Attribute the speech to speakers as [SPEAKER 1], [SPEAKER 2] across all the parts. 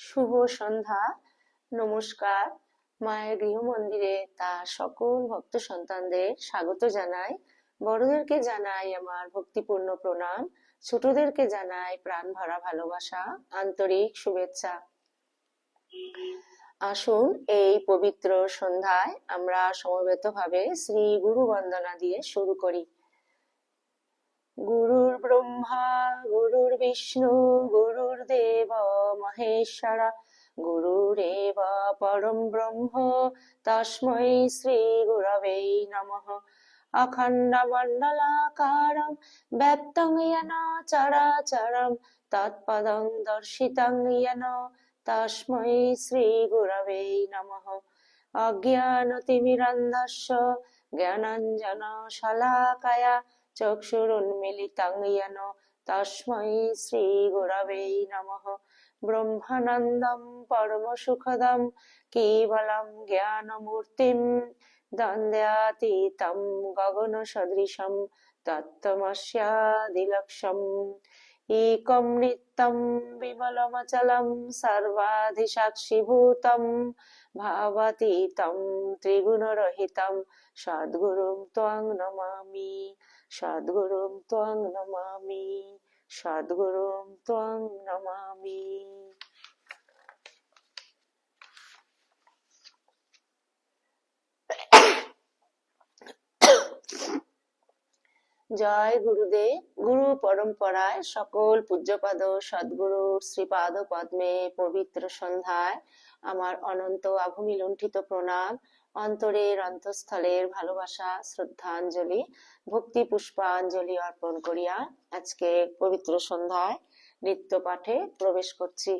[SPEAKER 1] শুভ সন্ধ্যা। নমস্কার। মায়ের গৃহ মন্দিরে তার সকল ভক্ত সন্তানদের স্বাগত জানাই। বড়দেরকে জানাই আমার ভক্তিপূর্ণ প্রণাম, ছোটদেরকে জানাই প্রাণ ভরা ভালোবাসা, আন্তরিক শুভেচ্ছা। আসুন এই পবিত্র সন্ধ্যায় আমরা সমবেতভাবে শ্রী গুরু বন্দনা দিয়ে শুরু করি। গুরুর ব্রহ্মা গুরুর বিষ্ণু গুরুর্দেব মহেশ্বরা গুরুরেব পরম ব্রহ্ম তস্मै শ্রী গুরবে নমঃ। অখণ্ডমণ্ডলাকারং ব্যক্তং येन চরাচরং তৎপদং দর্শিতং येन তস্मै শ্রী গুরবে নমঃ। অজ্ঞানতিমিরন্ধস্য জ্ঞানাঞ্জন শলাকায়া চক্ষুরুন্মিলিतं येन তস্मै শ্রী গুরবে নমঃ। ব্রহ্মানন্দম পরমসুখদম কেবলম জ্ঞানমূর্তিম দ্বন্দ্বাতীতম গগনসদৃশম তত্ত্বমস্যাদিলক্ষ্যম। একম নিত্যম বিমলমচলম সর্বাধিসাক্ষিভূতম ভাবাতীতম ত্রিগুণরহিতম সদ্গুরুং ত্বং নমামি সদ্গুরুং ত্বং নমামি সদ্গুরুং ত্বং নমামি। জয় গুরুদেব। গুরু পরম্পরায় সকল পূজ্যপাদ সদ্গুরু শ্রীপাদ পদ্মে পবিত্র সন্ধ্যায় আমার অনন্ত আভূমি লুণ্ঠিত প্রণাম, অন্তরের অন্তঃস্থলের ভালোবাসা, শ্রদ্ধাঞ্জলি, ভক্তি পুষ্পাঞ্জলি অর্পণ করিয়া আজকে পবিত্র সন্ধ্যায় নিত্য পাঠে প্রবেশ করছি।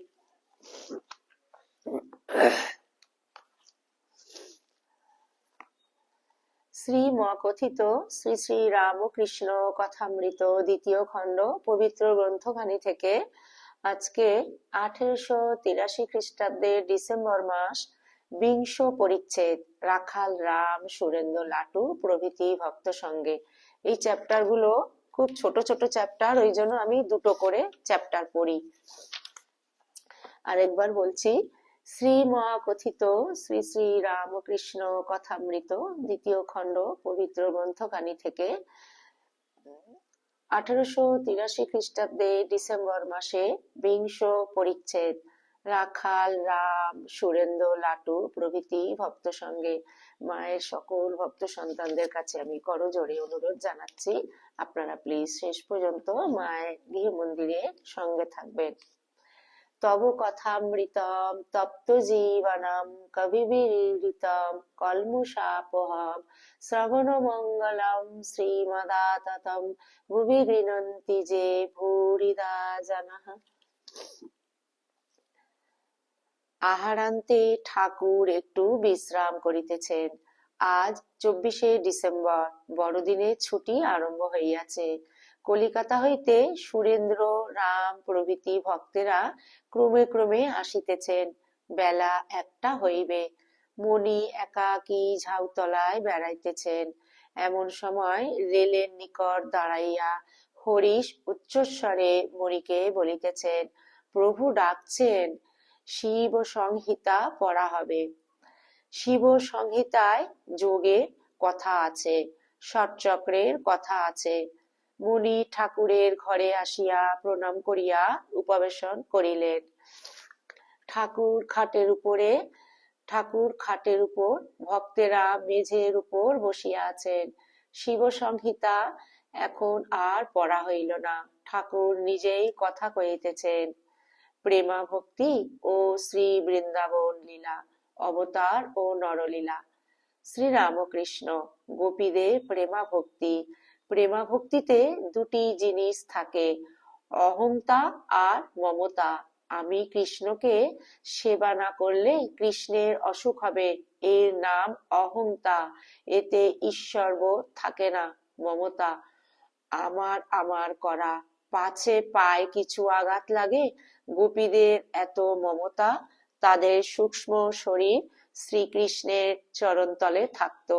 [SPEAKER 1] শ্রীমকথিত শ্রী শ্রী রামকৃষ্ণ কথামৃত দ্বিতীয় খণ্ড পবিত্র গ্রন্থখানি থেকে আজকে 1883 খ্রিস্টাব্দের ডিসেম্বর মাস 20 পরিচ্ছেদ রাখাল রাম সুরেন্দ্র লাটু প্রভৃতি ভক্ত সঙ্গে। এই চ্যাপ্টার গুলো খুব ছোট ছোট চ্যাপ্টার, ওই জন্য আমি দুটো করে চ্যাপ্টার পড়ি। আরেকবার বলছি, শ্রীমকথিত শ্রী শ্রী রামকৃষ্ণ কথামৃত দ্বিতীয় খণ্ড পবিত্র গ্রন্থখানি থেকে 1883 খ্রিস্টাব্দে ডিসেম্বর মাসে 20 পরিচ্ছেদ রাখাল রাম সুরেন্দ্র লাটু প্রভৃতি ভক্ত সঙ্গে। মায়ের সকল ভক্ত সন্তানদের কাছে আমি করজোড়ে অনুরোধ জানাচ্ছি, আপনারা প্লিজ শেষ পর্যন্ত মায়ের গৃহ মন্দিরে সঙ্গে থাকবেন। তব কথামৃতম তপ্ত জীবনম কবিবিরৃতম কলমুষাপহম শ্রবণ মঙ্গলম শ্রীমদাততম ভুবি গৃণন্তি যে ভূরিদা জনঃ। আহারান্তে ঠাকুর একটু বিশ্রাম করিতেছেন। আজ 24শে ডিসেম্বর, বড়দিনের ছুটি আরম্ভ হইয়াছে। কলিকাতা হইতে সুরেন্দ্র রাম প্রভৃতি ভক্তেরা ক্রমে ক্রমে আসিতেছেন। বেলা 1টা হইবে। মণি একাকী ঝাউতলায় বেড়াইতেছেন। এমন সময় রেলের নিকট দাঁড়াইয়া হরিশ উচ্চস্বরে মণিকে বলিতেছেন, প্রভু ডাকছেন, শিব সংহিতা পড়া হবে। শিব সংহিতায় যোগের কথা আছে, ষটচক্রের কথা আছে। মুনি ঠাকুরের ঘরে আসিয়া প্রণাম করিয়া উপবেশন করিলেন। ঠাকুর খাটের উপর, ভক্তেরা মেঝের উপর বসিয়া আছেন। শিব সংহিতা এখন আর পড়া হইল না। ঠাকুর নিজেই কথা কহিতেছেন। প্রেমা ভক্তি ও শ্রী বৃন্দাবন লীলা, অবতার ও নরলীলা। শ্রী রামকৃষ্ণ গোপীদের প্রেমা ভক্তি। প্রেমা ভক্তিতে দুটি জিনিস থাকে, অহংতা আর মমতা। আমি কৃষ্ণকে সেবা না করলে কৃষ্ণের অসুখ হবে, এর নাম অহংতা। এতে ঈশ্বরবোধ থাকে না। মমতা আমার আমার করা, পাছে পায়ে কিছু আঘাত লাগে। গোপীদের এত মমতা, তাদের সূক্ষ্ম শরীর শ্রীকৃষ্ণের চরণতলে থাকত।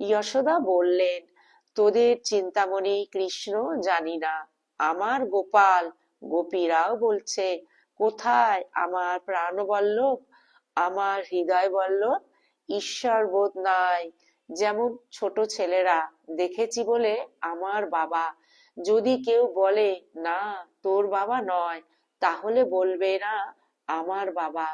[SPEAKER 1] যশোদা বললেন, তোদের চিন্তামণি কৃষ্ণ জানি না, আমার গোপাল। গোপীরাও বলছে, কোথায় আমার প্রাণবল্লভ, আমার হৃদয় বল্লভ? ঈশ্বর বোধ নাই। যেমন ছোট ছেলেরা, দেখেছি বলে আমার বাবা। যদি কেউ বলে না তোর বাবা নয়, তাহলে বলবে না আমার বাবা।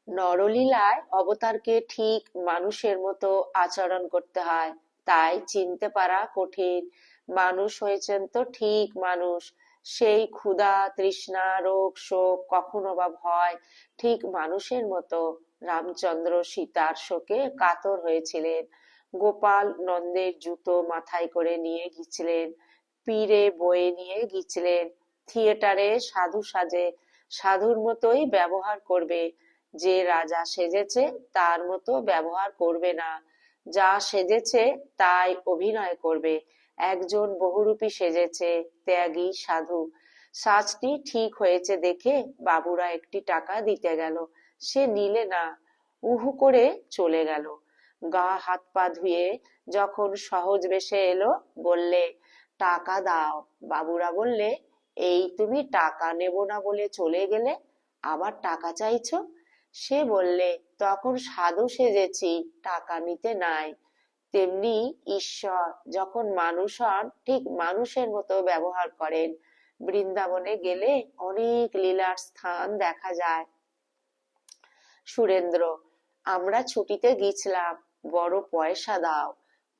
[SPEAKER 1] নরলীলায় অবতারকে ঠিক মানুষের মতো আচরণ করতে হয়, তাই চিনতে পারা কঠিন। মানুষ হয়েছেন তো ঠিক মানুষ, সেই ক্ষুধা তৃষ্ণা রোগ শোক কখনো বা ভয় ঠিক মানুষের মতো। রামচন্দ্র সীতার শোকে কাতর হয়েছিলেন, গোপাল নন্দের জুতো মাথায় করে নিয়ে গিয়েছিলেন, পীরে বয়ে নিয়ে গিয়েছিলেন, থিয়েটারে সাধু সাজে সাধুর মতোই ব্যবহার করবে, যে রাজা সেজেছে তার মতো ব্যবহার করবে না, যা সেজেছে তাই অভিনয় করবে। একজন বহুরূপী সেজেছে, ত্যাগী সাধু। সাজটি ঠিক হয়েছে দেখে বাবুরা একটি টাকা দিতে গেল, সে নিলে না, উহু করে চলে গেল। গা হাত পা ধুয়ে যখন সহজ বেশে এলো, বললে টাকা দাও। বাবুরা বললে, এই তুমি টাকা নেব না বলে চলে গেলে, আবার টাকা চাইছো? সে বললে, তখন সাধু সেজেছি, টাকা নিতে নাই। তেমনি ঈশ্বর যখন মানুষ হন, ঠিক মানুষের মতো ব্যবহার করেন। বৃন্দাবনে গেলে অনেক লীলার স্থান দেখা যায়। সুরেন্দ্র, আমরা ছুটিতে গিয়েছিলাম, বড় পয়সা দাও,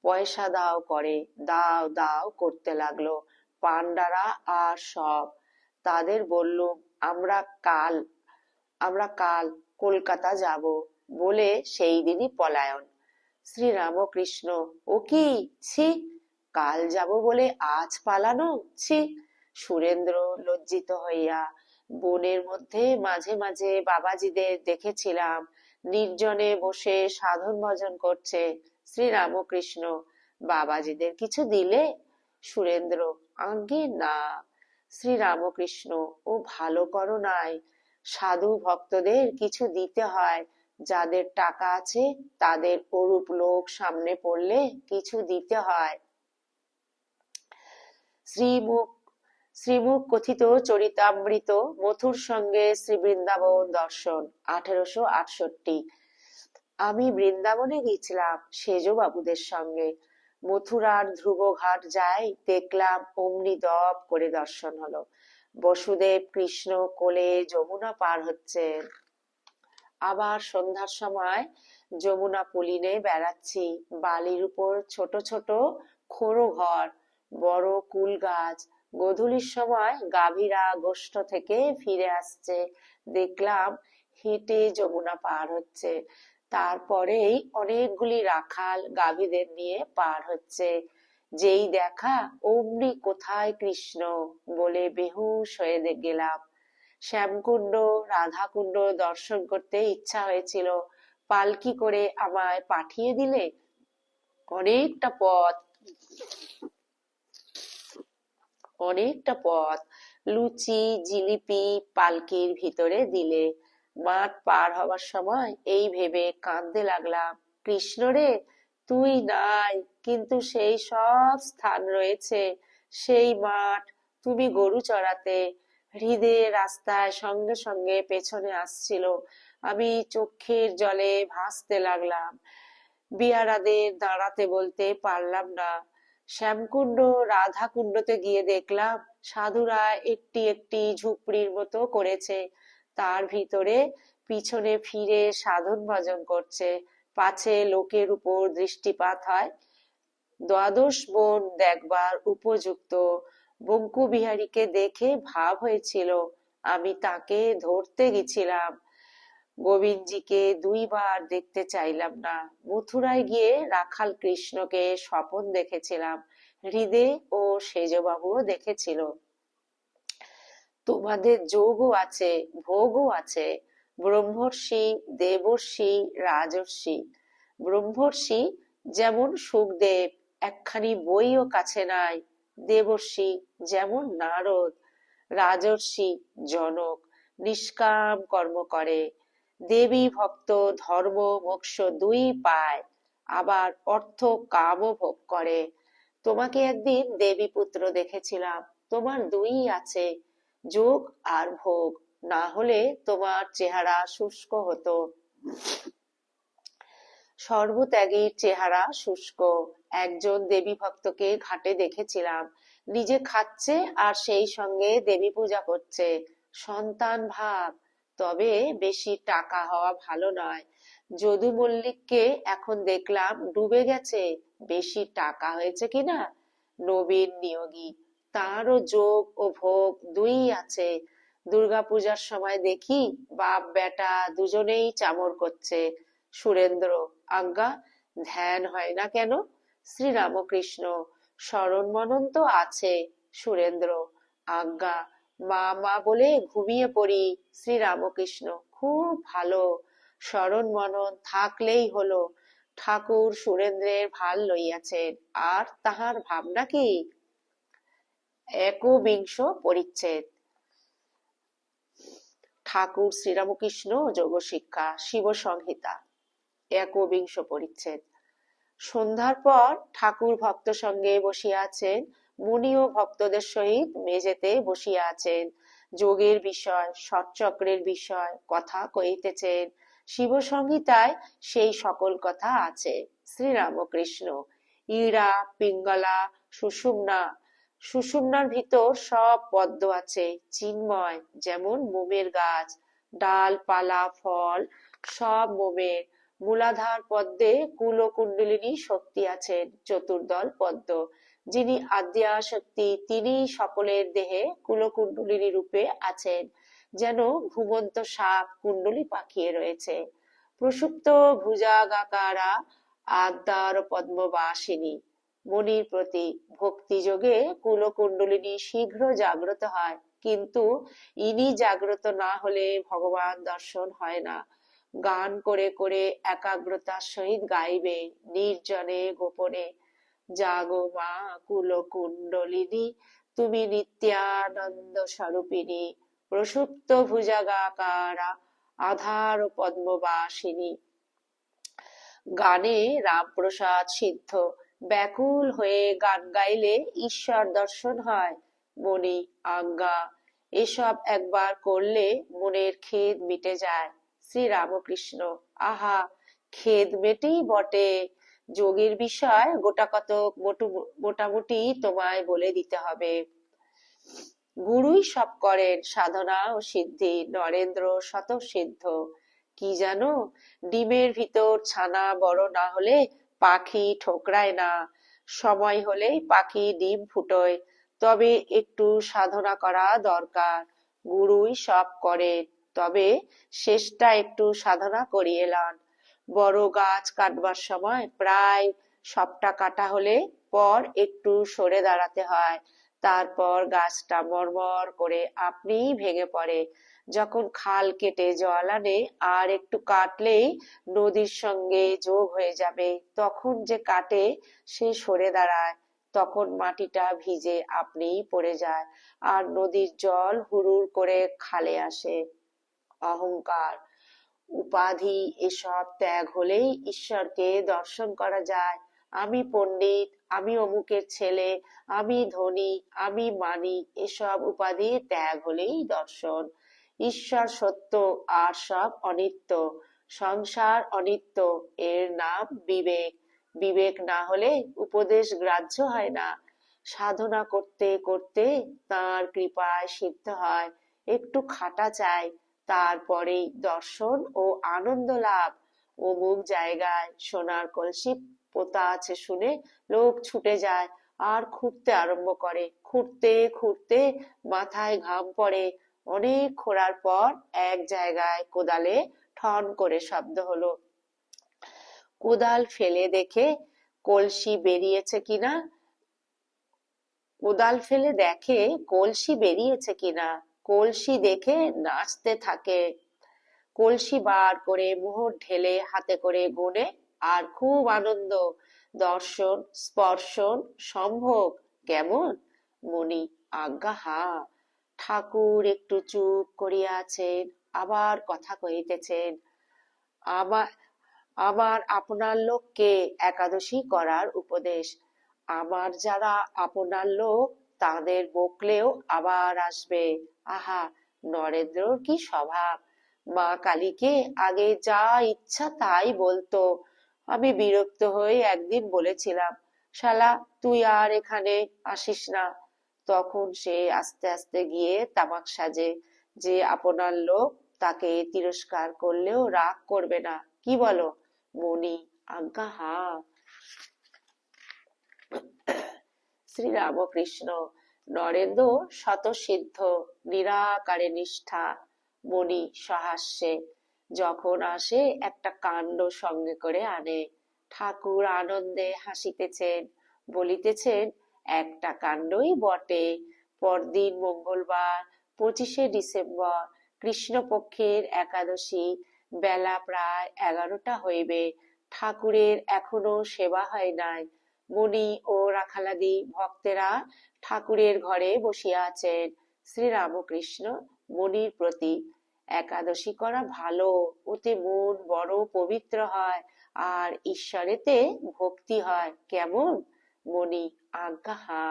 [SPEAKER 1] পয়সা দাও করে দাও দাও করতে লাগলো পান্ডারা আর সব। তাদের বললুম আমরা কাল আমরা কাল কলকাতা যাব, বলে সেই দিনই পলায়ন। শ্রীরামকৃষ্ণ, ও কি, ছি, কাল যাব বলে আজ পালানো, ছি। সুরেন্দ্র লজ্জিত হইয়া, বনের মধ্যে মাঝে মাঝে বাবাজিদের দেখেছিলাম, নির্জনে বসে সাধন ভজন করছে। শ্রীরামকৃষ্ণ, বাবাজিদের কিছু দিলে? সুরেন্দ্র, আজ্ঞে না। শ্রীরামকৃষ্ণ, ও ভালো করো নাই, সাধু ভক্তদের কিছু দিতে হয়, যাদের টাকা আছে তাদের ওরূপ লোক সামনে পড়লে কিছু দিতে হয়। শ্রীমুখ শ্রীমুখ কথিত চরিতামৃত, মথুর সঙ্গে শ্রী বৃন্দাবন দর্শন, 1868। আমি বৃন্দাবনে গিয়েছিলাম সেজ বাবুদের সঙ্গে। মথুরার ধ্রুবঘাট যাই, দেখলাম অমনি দপ করে দর্শন হলো। বসুদেব কৃষ্ণ কোলে যমুনা পার হচ্ছেন। আবার সন্ধ্যার সময় যমুনা পুলিনে বেড়াচ্ছি, বালির উপর ছোট ছোট খোড়ো ঘর, বড় কুল গাছ। গোধূলির সময় গাভীরা গোষ্ঠ থেকে ফিরে আসছে, দেখলাম হেঁটে যমুনা পার হচ্ছে। তারপরেই অনেকগুলি রাখাল গাভীদের নিয়ে পার হচ্ছে। যেই দেখা অমনি কোথায় কৃষ্ণ বলে বেহুশ হয়ে গেলাম। শ্যামকুণ্ড রাধাকুণ্ড দর্শন করতে ইচ্ছা হয়েছিল, পালকি করে আমায় পাঠিয়ে দিলে। অনেকটা পথ অনেকটা পথ লুচি জিলিপি পালকির ভিতরে দিলে। মাঠ পার হবার সময় এই ভেবে কাঁদতে লাগলাম, কৃষ্ণ রে, তুই নাই, কিন্তু সেই সব স্থান রয়েছে, সেই মাঠ, তুমি গরু চড়াতে। হৃদে রাস্তায় সঙ্গে সঙ্গে পেছনে আসছিল, আমি চোখের জলে ভাসতে লাগলাম। বিহারাদের দাঁড়াতে বলতে পারলাম না। শ্যামকুণ্ড রাধাকুণ্ডতে গিয়ে দেখলাম সাধুরা একটি একটি ঝুপড়ির মতো করেছে, তার ভিতরে পিছনে ফিরে সাধন ভজন করছে, পাছে লোকের উপর দৃষ্টিপাত হয়। দ্বাদশ বন দেখবার উপযুক্ত। বঙ্কু বিহারীকে দেখে ভাব হয়েছিল, আমি তাকে ধরতে গেছিলাম। গোবিন্দজিকে দুইবার দেখতে চাইলাম না। মথুরায় গিয়ে রাখাল কৃষ্ণকে স্বপন দেখেছিলাম, হৃদে ও সেজবাবুও দেখেছিল। তোমাদের যোগও আছে, ভোগও আছে, ব্রহ্মর্ষি দেবর্ষি রাজর্ষি। ব্রহ্মর্ষি যেমন সুখদেব, একখানি বইও কাছে নাই। দেবর্ষি যেমন নারদ। রাজর্ষি জনক, নিষ্কাম কর্ম করে। দেবী ভক্ত ধর্ম মোক্ষ দুই পায়, আবার অর্থ কামও ভোগ করে। তোমাকে একদিন দেবী পুত্র দেখেছিলাম, তোমার দুই আছে, যোগ আর ভোগ, না হলে তোমার চেহারা শুষ্ক হতো। সর্বত্যাগীর চেহারা শুষ্ক। একজন দেবী ভক্তকে ঘাটে দেখেছিলাম, নিজে খাচ্ছে আর সেই সঙ্গে দেবী পূজা করছে। সন্তান ভাব। তবে বেশি টাকা হওয়া ভালো নয়। যদু মল্লিককে এখন দেখলাম ডুবে গেছে। বেশি টাকা হয়েছে কিনা? নবীন নিয়োগী, তারও যোগ ও ভোগ দুই আছে। দুর্গাপূজার সময় দেখি বাপ বেটা দুজনেই চামর করছে। সুরেন্দ্র: আজ্ঞা, ধ্যান হয় না কেন? শ্রীরামকৃষ্ণ: স্মরণ মনন তো আছে। সুরেন্দ্র: আজ্ঞা, মা মা বলে ঘুমিয়ে পড়ি। শ্রীরামকৃষ্ণ: খুব ভালো, স্মরণ মনন থাকলেই হলো। ঠাকুর সুরেন্দ্রের ভাল লইয়াছেন, আর তাহার ভাবনা কি? একবিংশ পরিচ্ছেদ। ঠাকুর শ্রীরামকৃষ্ণ যোগ শিক্ষা, শিব সংহিতা, একবিংশ পরিচ্ছেদ। সন্ধ্যার পর ঠাকুর ভক্ত সঙ্গে বসিয়া আছেন। মুনিও ভক্তদের সহিত মেজেতে বসিয়া আছেন। যোগের বিষয়, সৎচক্রের বিষয় কথা কহিতেছেন। শিব সংহিতায় সেই সকল কথা আছে। শ্রীরামকৃষ্ণ: ইড়া, পিঙ্গলা, সুষুম্না। সুষুম্নার ভিতর সব পদ্ম আছে, চিন্ময়, যেমন মোমের গাছ। ডাল পালা ফল সব মোমের। মূলাধার পদ্মে কুল কুণ্ডলিনী শক্তি আছেন, চতুর্দল পদ্ম। যিনি আদ্যা শক্তি, তিনি সকলের দেহে কুলকুণ্ডলিনী রূপে আছেন, যেন ঘুমন্ত সাপ কুণ্ডলী পাকিয়ে রয়েছে। প্রসুপ্ত ভুজাগাকারা আদ্যার পদ্মবাসিনী। মনির প্রতি ভক্তিযোগে কুলকুণ্ডলিনী শীঘ্র জাগ্রত হয়, কিন্তু ইনি জাগ্রত না হলে ভগবান দর্শন হয় না। গান করে করে একাগ্রতার সহিত গাইবে, নির্জনে গোপনে। জাগো মা কুলকুণ্ডলিনী, তুমি নিত্যানন্দ স্বরূপিণী। প্রসুপ্ত ভুজাগাকারা আধার পদ্মবাসিনী। গানে রামপ্রসাদ সিদ্ধ। ব্যাকুল হয়ে গান গাইলে ঈশ্বর দর্শন হয়। মনি: আজ্ঞা, এসব একবার করলে মনের খেদ মিটে যায়। শ্রীরামকৃষ্ণ: আহা, খেদ মেটেই বটে। যোগের বিষয় গোটাকতক মোটামুটি তোমায় বলে দিতে হবে। গুরুই সব করেন সাধনা ও সিদ্ধি। নরেন্দ্র স্বতঃসিদ্ধ। কি জানো, ডিমের ভিতর ছানা বড় না হলে পাখি ঠোকরায় না। সময় হলেই পাখি ডিম ফুটোয়, তবে একটু সাধনা করা দরকার। গুরুই সব করেন, তবে শেষটা একটু সাধনা করিয়ে লন। বড় গাছ কাটবার সময় প্রায় সবটা কাটা হলে পর একটু সরে দাঁড়াতে হয়, তারপর গাছটা মরমর করে আপনিই ভেঙে পড়ে। যখন খাল কেটে জল আনে, আর একটু কাটলেই নদীর সঙ্গে যোগ হয়ে যাবে, তখন যে কাটে সে সরে দাঁড়ায়, তখন মাটিটা ভিজে আপনিই পড়ে যায়, আর নদীর জল হুড়ুর করে খালে আসে। অহংকার, উপাধি এসব ত্যাগ হলেই ঈশ্বরকে দর্শন করা যায়। আমি পণ্ডিত, আমি অমুকের ছেলে, আমি ধনী, আমি মানি, এসব উপাধি ত্যাগ হলেই দর্শন। ঈশ্বর সত্য আর সব অনিত্য। সংসার অনিত্য, এর নাম বিবেক। বিবেক না হলে উপদেশ গ্রাহ্য হয় না। সাধনা করতে করতে তাঁর কৃপায় সিদ্ধ হয়। একটু খাটা চাই, তারপরেই দর্শন ও আনন্দ লাভ। অমুক জায়গায় সোনার কলসি পোতা আছে শুনে লোক ছুটে যায় আর খুঁড়তে আরম্ভ করে। খুঁড়তে খুঁড়তে মাথায় ঘাম পড়ে। অনেক খোঁড়ার পর এক জায়গায় কোদালে ঠন করে শব্দ হলো। কোদাল ফেলে দেখে কলসি বেরিয়েছে কিনা। কোদাল ফেলে দেখে কলসি বেরিয়েছে কিনা। কলসি দেখে নাচতে থাকে। কলসি বার করে মোহর ঢেলে হাতে করে গোনে, আর খুব আনন্দ। দর্শন স্পর্শন সম্ভোগ কেমন? মনি: আজ্ঞা হা। ঠাকুর একটু চুপ করিয়া আছেন, আবার কথা কহিতেছেন। আমার আমার আপনার লোককে একাদশী করার উপদেশ। আমার যারা আপনার লোক, তাদের বকলেও আবার আসবে। আহা, নরেন্দ্রর কি স্বভাব! মা কালীকে আগে যা ইচ্ছা তাই বলতো। আমি বিরক্ত হয়ে একদিন বলেছিলাম, শালা তুই আর এখানে আসিস না। তখন সে আস্তে আস্তে গিয়ে তামাক সাজে। যে আপনার লোক তাকে তিরস্কার করলেও রাগ করবে না, কি বলো? মণি: আজ্ঞা হা। শ্রীরামকৃষ্ণ: নরেন্দ্র স্বতঃসিদ্ধ, নিরাকারে নিষ্ঠা। মণি সহাস্যে: যখন আসে একটা কাণ্ড সঙ্গে করে আনে। ঠাকুর আনন্দে হাসিতেছেন, বলিতেছেন, একটা কাণ্ডই বটে। পরদিন মঙ্গলবার 25শে ডিসেম্বর, কৃষ্ণপক্ষের একাদশী। বেলা প্রায় 11টা হইবে। ঠাকুরের এখনো সেবা হয় নাই। মণি ও রাখালাদি ভক্তেরা ঠাকুরের ঘরে বসিয়া আছেন। শ্রীরামকৃষ্ণ মণির প্রতি: একাদশী করা ভালো, ওতে মন বড় পবিত্র হয়, আর ঈশ্বরেতে ভক্তি হয়, কেমন? মণি: আজ্ঞা হা।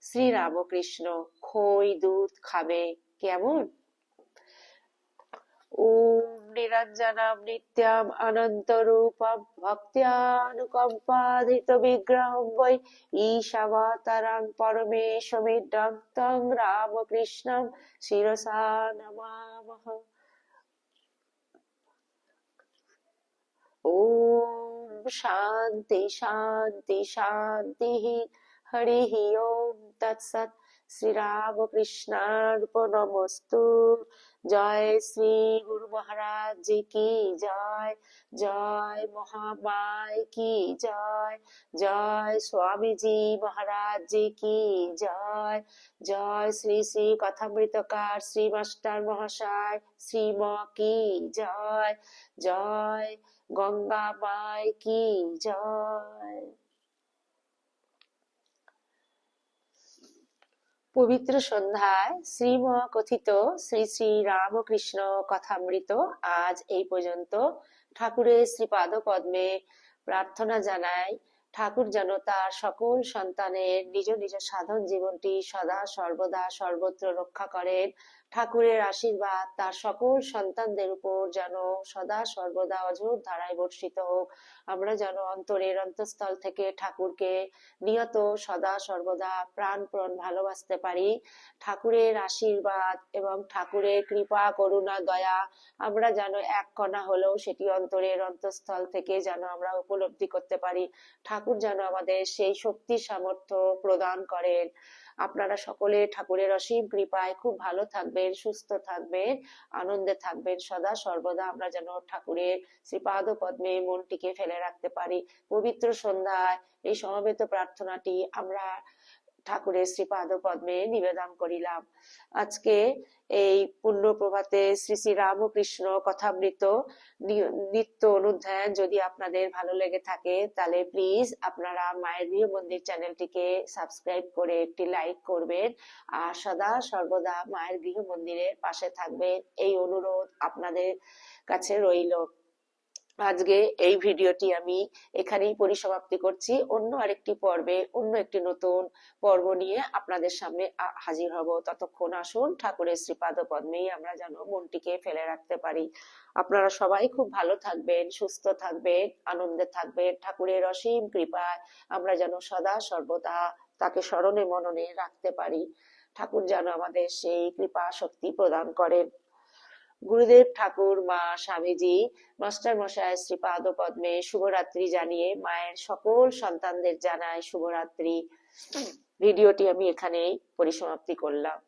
[SPEAKER 1] শ্রীরামকৃষ্ণ: খই দুধ খাবে, কেমন? ওম নিরঞ্জনম নিত্যম অনন্তরূপম ভক্ত্যানুকম্পাধৃত বিগ্রহম বৈ ঈশাবতারং পরমেশমিড্ডং তং রামকৃষ্ণং শিরসা নমামহ। ওম শান্তি শান্তি শান্তি। হরি ওম তৎসৎ। শ্রীরামকৃষ্ণার্পণমস্তু। জয় শ্রী গুরু মহারাজ জি কি জয়। জয় মহামায় কি জয়। জয় স্বামীজি মহারাজ জি কি জয়। জয় শ্রী শ্রী কথামৃতকার শ্রী মাস্টার মহাশয় শ্রীম কি জয়। জয় গঙ্গা মায় কি জয়। পবিত্র সন্ধ্যায় শ্রীম কথিত শ্রী শ্রী রামকৃষ্ণ কথামৃত আজ এই পর্যন্ত। ঠাকুরের শ্রীপাদ পদ্মে প্রার্থনা জানাই, ঠাকুর যেন তার সকল সন্তানের নিজ নিজ সাধন জীবনটি সদা সর্বদা সর্বত্র রক্ষা করেন। ঠাকুরের আশীর্বাদ তার সকল সন্তানদের উপর যেন সদা সর্বদা অঝোর ধারায় বর্ষিত হোক। আমরা যেন অন্তরের অন্তঃস্থল থেকে ঠাকুরকে নিয়ত সদা সর্বদা প্রাণপণ ভালোবাসতে পারি। ঠাকুরের আশীর্বাদ এবং ঠাকুরের কৃপা করুণা দয়া আমরা যেন এক কণা হলেও সেটি অন্তরের অন্তঃস্থল থেকে যেন আমরা উপলব্ধি করতে পারি। ঠাকুর যেন আমাদের সেই শক্তি সামর্থ্য প্রদান করেন। আপনারা সকলে ঠাকুরের অসীম কৃপায় খুব ভালো থাকবেন, সুস্থ থাকবেন, আনন্দে থাকবেন সদা সর্বদা। আমরা যেন ঠাকুরের শ্রীপাদ পদ্মে মনটিকে ফেলে রাখতে পারি। পবিত্র সন্ধ্যায় এই সমবেত প্রার্থনাটি আমরা ঠাকুরের শ্রীপাদ পদ্মে নিবেদন করিলাম। আজকে এই পুণ্য প্রভাতে শ্রী শ্রী রামকৃষ্ণ কথামৃত নিত্য অনুধ্যান যদি আপনাদের ভালো লেগে থাকে তাহলে প্লিজ আপনারা মায়ের গৃহ মন্দির চ্যানেলটিকে সাবস্ক্রাইব করে একটি লাইক করবেন, আর সদা সর্বদা মায়ের গৃহ মন্দিরের পাশে থাকবেন, এই অনুরোধ আপনাদের কাছে রইল। আজকে এই ভিডিওটি আমি এখানেই পরিসমাপ্তি করছি। অন্য আরেকটি পর্বে অন্য একটি নতুন পর্ব নিয়ে আপনাদের সামনে হাজির হব। ততক্ষণ আসুন ঠাকুরের শ্রীপাদ পদ্মেই আমরা যেন মনটিকে ফেলে রাখতে পারি। আপনারা সবাই খুব ভালো থাকবেন, সুস্থ থাকবেন, আনন্দে থাকবেন। ঠাকুরের অসীম কৃপায় আমরা যেন সদা সর্বদা তাকে স্মরণে মননে রাখতে পারি। ঠাকুর যেন আমাদের সেই কৃপা শক্তি প্রদান করেন। গুরুদেব ঠাকুর, মা, স্বামীজি, মাস্টার মশাই শ্রীপাদ পদ্মে শুভরাত্রি জানিয়ে মায়ের সকল সন্তানদের জানাই শুভরাত্রি। ভিডিওটি আমি এখানেই পরিসমাপ্তি করলাম।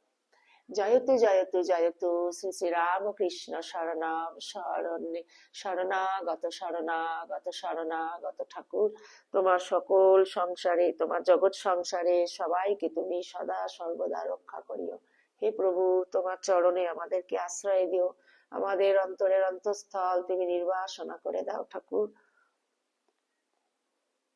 [SPEAKER 1] জয়তু জয়তু জয়তু শ্রী শ্রী রামকৃষ্ণ শরণাম শরণে শরণাগত শরণাগত শরণাগত। ঠাকুর তোমার সকল সংসারে, তোমার জগৎ সংসারে সবাইকে তুমি সদা সর্বদা রক্ষা করিও। হে প্রভু, তোমার চরণে আমাদেরকে আশ্রয় দিও। আমাদের অন্তরের অন্তঃস্থল তুমি নির্বাসনা করে দাও ঠাকুর।